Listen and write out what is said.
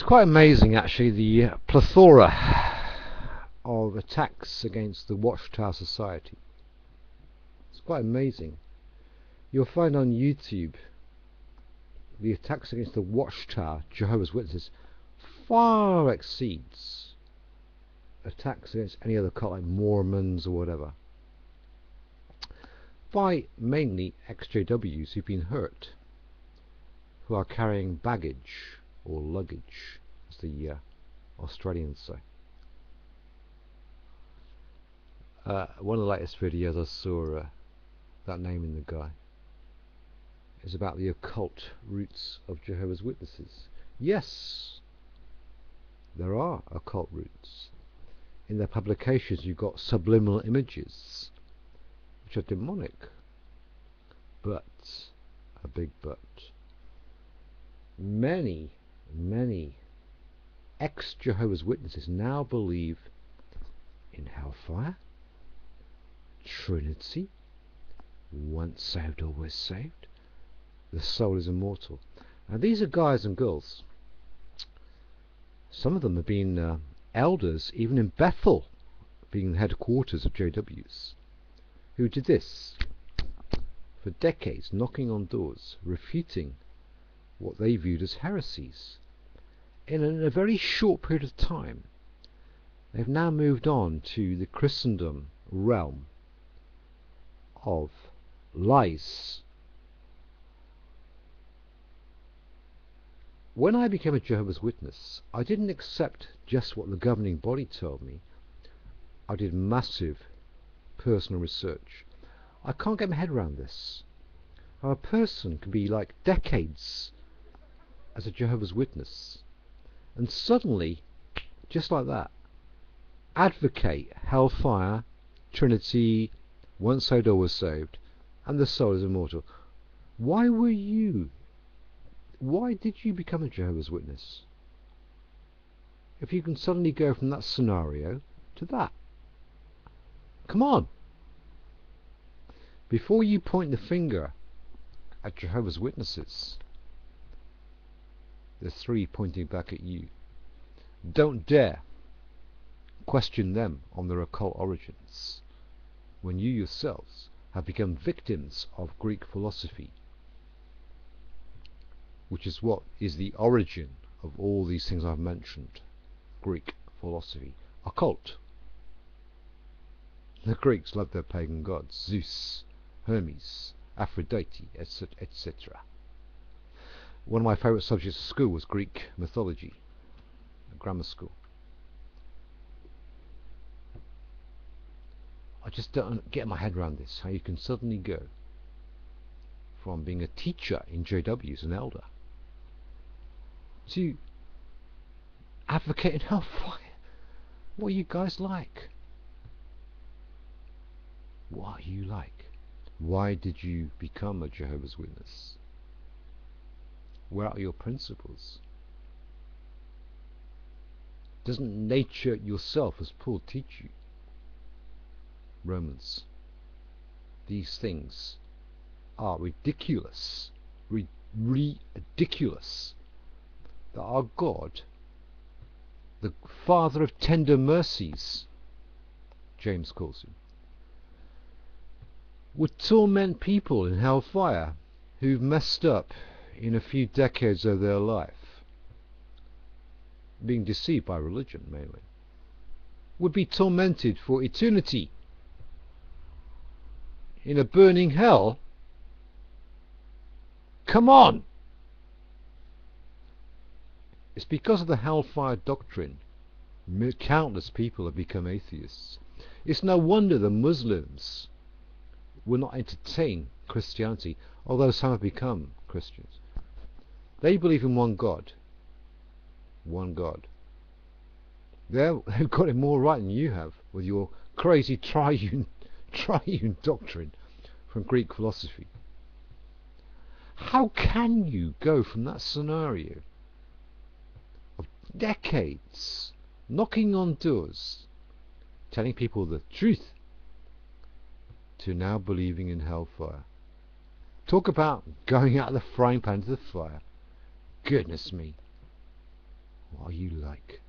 quite amazing, actually, the plethora of attacks against the Watchtower Society. It's quite amazing. You'll find on YouTube the attacks against the Watchtower Jehovah's Witnesses far exceeds attacks against any other cult like Mormons or whatever, by mainly ex-JWs who've been hurt, who are carrying baggage or luggage, as the Australians say. One of the latest videos I saw, that name in the guy, is about the occult roots of Jehovah's Witnesses. Yes, there are occult roots. In their publications you've got subliminal images which are demonic. But, a big but, many ex-Jehovah's Witnesses now believe in hellfire, Trinity, once saved, always saved, the soul is immortal. And these are guys and girls. Some of them have been elders, even in Bethel, being the headquarters of JWs, who did this for decades, knocking on doors, refuting what they viewed as heresies. In a very short period of time, they've now moved on to the Christendom realm of lies. When I became a Jehovah's Witness, I didn't accept just what the governing body told me. I did massive personal research. I can't get my head around this. How a person can be like decades as a Jehovah's Witness and suddenly, just like that, advocate hellfire, Trinity, once saved, always saved, and the soul is immortal. Why did you become a Jehovah's Witness? If you can suddenly go from that scenario to that. Come on. Before you point the finger at Jehovah's Witnesses, the three pointing back at you, don't dare question them on their occult origins, when you yourselves have become victims of Greek philosophy, which is what is the origin of all these things I've mentioned. Greek philosophy, occult. The Greeks loved their pagan gods, Zeus, Hermes, Aphrodite, etc. One of my favourite subjects at school was Greek mythology, at grammar school. I just don't get my head around this, how you can suddenly go from being a teacher in JWs, an elder, to advocating hellfire. What are you guys like? What are you like? Why did you become a Jehovah's Witness? Where are your principles? Doesn't nature yourself, as Paul, teach you? Romans. These things are ridiculous. Ridiculous. That our God, the Father of tender mercies, James calls him, would torment people in hellfire who've messed up in a few decades of their life, being deceived by religion mainly, would be tormented for eternity in a burning hell. Come on! It's because of the hellfire doctrine countless people have become atheists. It's no wonder the Muslims will not entertain Christianity, although some have become Christians. They believe in one God. One God. They've got it more right than you have with your crazy triune doctrine from Greek philosophy. How can you go from that scenario of decades knocking on doors, telling people the truth, to now believing in hellfire? Talk about going out of the frying pan to the fire. Goodness me. What are you like?